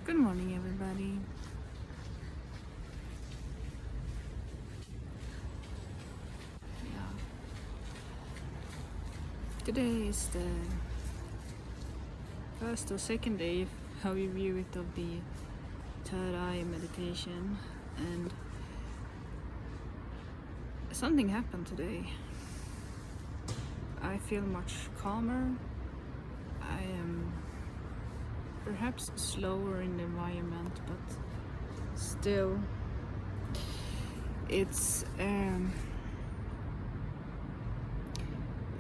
Good morning, everybody. Yeah. Today is the first or second day, how you view it, of the third eye meditation, and something happened today. I feel much calmer. I am perhaps slower in the environment, but still it's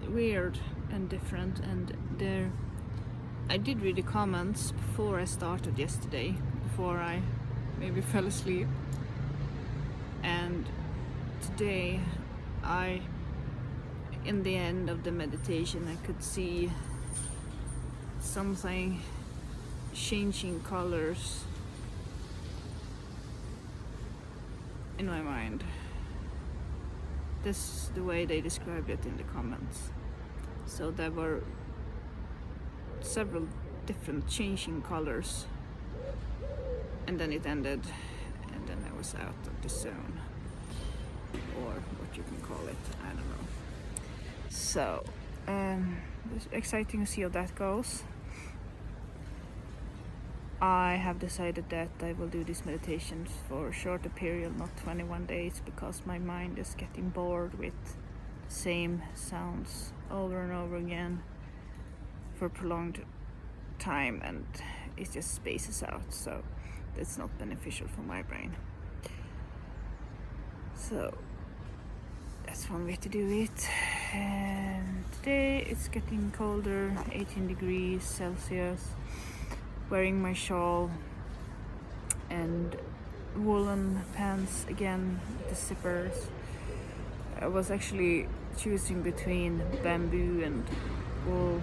weird and different. And I did read the comments before I started yesterday, before I maybe fell asleep, and today in the end of the meditation, I could see something changing colors in my mind. This is the way they described it in the comments. So there were several different changing colors, and then it ended, and then I was out of the zone, or what you can call it, I don't know. So it's exciting to see how that goes. I have decided that I will do these meditations for a shorter period, not 21 days, because my mind is getting bored with the same sounds over and over again for a prolonged time, and it just spaces out, so that's not beneficial for my brain. So that's one way to do it. And today it's getting colder, 18 degrees Celsius. Wearing my shawl and woolen pants again with the zippers. I was actually choosing between bamboo and wool,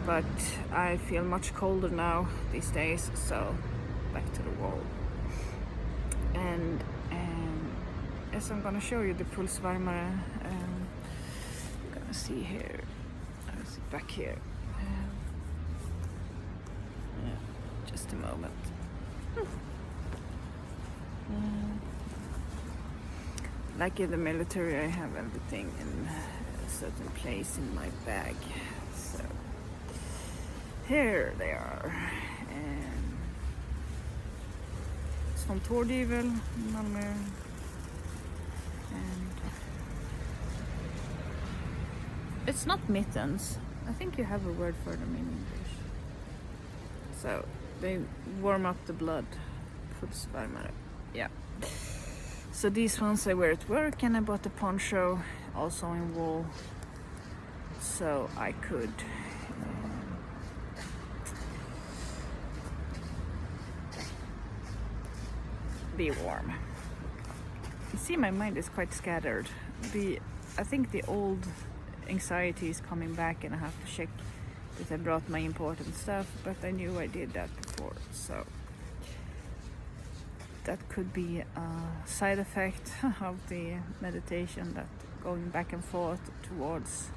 but I feel much colder now these days, so back to the wool. And as I'm gonna show you the pulsvarmare, I'm gonna see here, I'll see back here. Just a moment. Like in the military, I have everything in a certain place in my bag. So here they are. It's from Tårdivel, Malmö. And it's not mittens. I think you have a word for them in English. So they warm up the blood. Pulsvarmare. Yeah. So these ones I wear at work, and I bought a poncho also in wool, so I could be warm. You see, my mind is quite scattered. I think the old anxiety is coming back, and I have to check that I brought my important stuff, but I knew I did that before, so that could be a side effect of the meditation, that going back and forth towards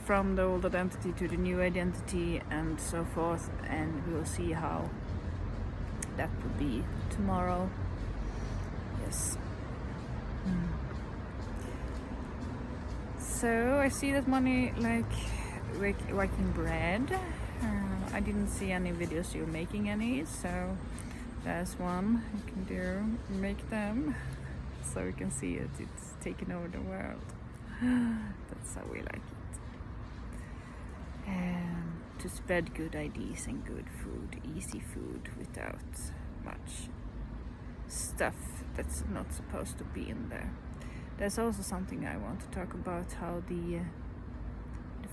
from the old identity to the new identity and so forth, and we'll see how that would be tomorrow. Yes. So I see that money like waking bread. I didn't see any videos you making any, so there's one you can do, make them, so you can see it. It's taking over the world. That's how we like it. And to spread good ideas and good food, easy food without much stuff that's not supposed to be in there. There's also something I want to talk about, how the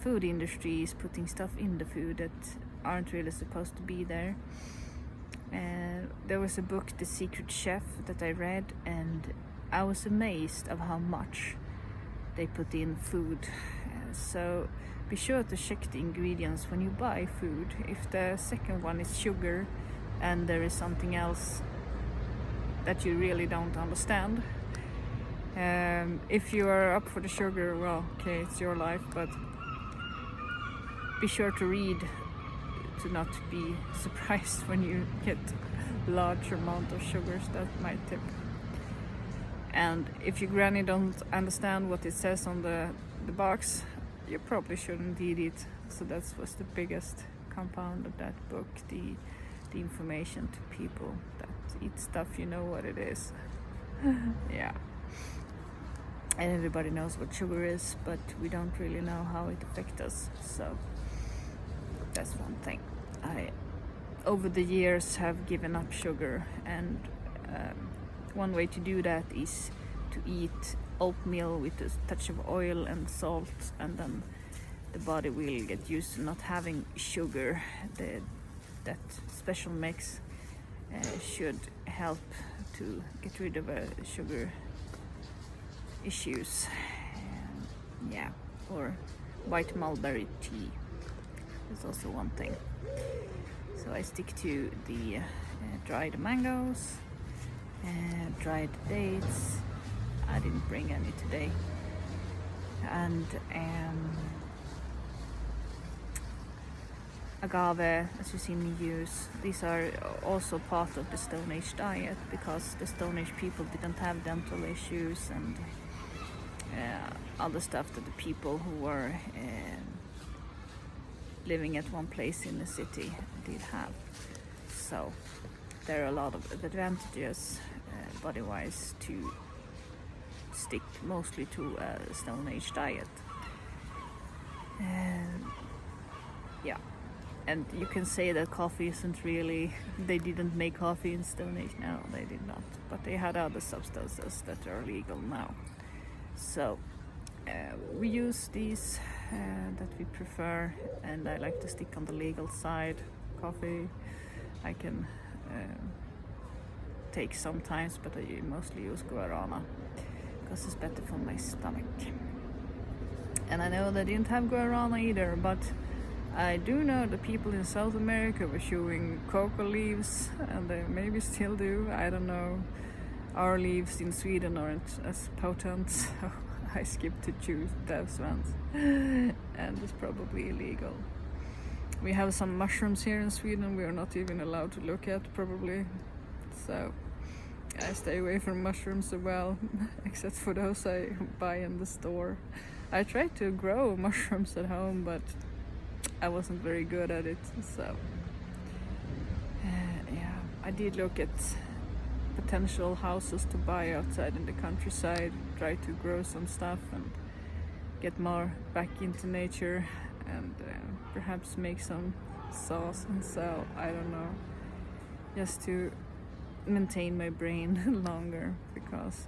food industry is putting stuff in the food that aren't really supposed to be there. There was a book, The Secret Chef, that I read, and I was amazed of how much they put in food. So be sure to check the ingredients when you buy food. If the second one is sugar and there is something else that you really don't understand, if you are up for the sugar, well, okay, it's your life, but be sure to read to not be surprised when you get large amount of sugars. That's my tip. And if your granny don't understand what it says on the box, you probably shouldn't eat it. So that was the biggest compound of that book, the information to people that eat stuff, you know what it is. Yeah. And everybody knows what sugar is, but we don't really know how it affects us. So that's one thing. I, over the years, have given up sugar, and one way to do that is to eat oatmeal with a touch of oil and salt, and then the body will get used to not having sugar. That special mix should help to get rid of sugar issues. Yeah, or white mulberry tea is also one thing. So I stick to the dried mangoes, dried dates. I didn't bring any today. And agave, as you see me use. These are also part of the Stone Age diet, because the Stone Age people didn't have dental issues and other stuff that the people who were living at one place in the city did have. So there are a lot of advantages body-wise to stick mostly to a Stone Age diet. Yeah, and you can say that coffee isn't really, they didn't make coffee in Stone Age. No, they did not, but they had other substances that are legal now. So we use these that we prefer, and I like to stick on the legal side. Coffee I can take sometimes, but I mostly use guarana because it's better for my stomach. And I know they didn't have guarana either, but I do know the people in South America were chewing cocoa leaves, and they maybe still do, I don't know. Our leaves in Sweden aren't as potent, so I skipped to chew those ones, and it's probably illegal. We have some mushrooms here in Sweden we are not even allowed to look at, probably, so I stay away from mushrooms as well, except for those I buy in the store. I tried to grow mushrooms at home, but I wasn't very good at it, so yeah, I did look at potential houses to buy outside in the countryside, try to grow some stuff and get more back into nature, and perhaps make some sauce and sell, I don't know, just to maintain my brain longer, because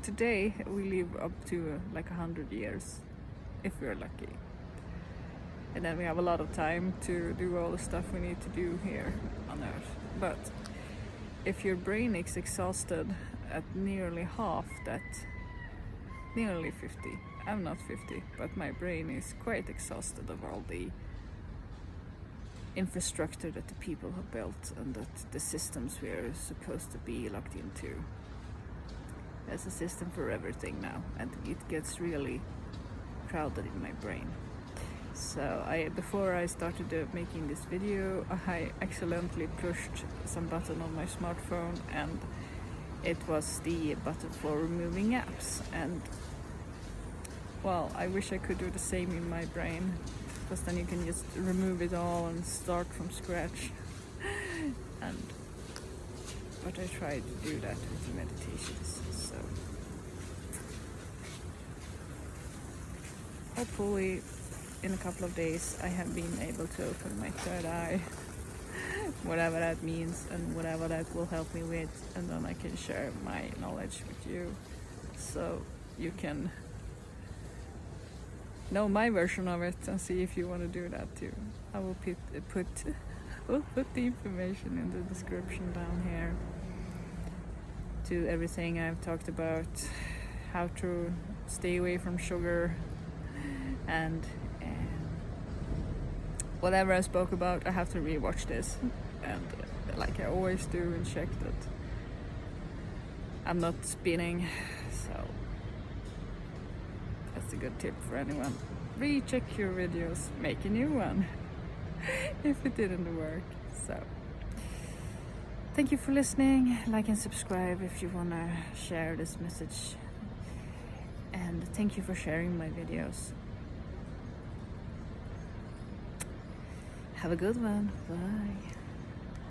today we live up to like 100 years if we're lucky, and then we have a lot of time to do all the stuff we need to do here on Earth. But if your brain is exhausted at nearly half that, nearly 50, I'm not 50, but my brain is quite exhausted of all the infrastructure that the people have built and that the systems we are supposed to be locked into. There's a system for everything now, and it gets really crowded in my brain. So before I started making this video, I accidentally pushed some button on my smartphone, and it was the button for removing apps. And well, I wish I could do the same in my brain, because then you can just remove it all and start from scratch. But I tried to do that with the meditations, so hopefully in a couple of days I have been able to open my third eye, whatever that means and whatever that will help me with, and then I can share my knowledge with you so you can know my version of it and see if you want to do that too. I will put the information in the description down here to everything I've talked about, how to stay away from sugar, and whatever I spoke about. I have to rewatch this, and like I always do, and check that I'm not spinning. So That's a good tip for anyone. Recheck your videos, make a new one if it didn't work. So thank you for listening. Like and subscribe if you want to share this message, and thank you for sharing my videos. Have a good one. Bye.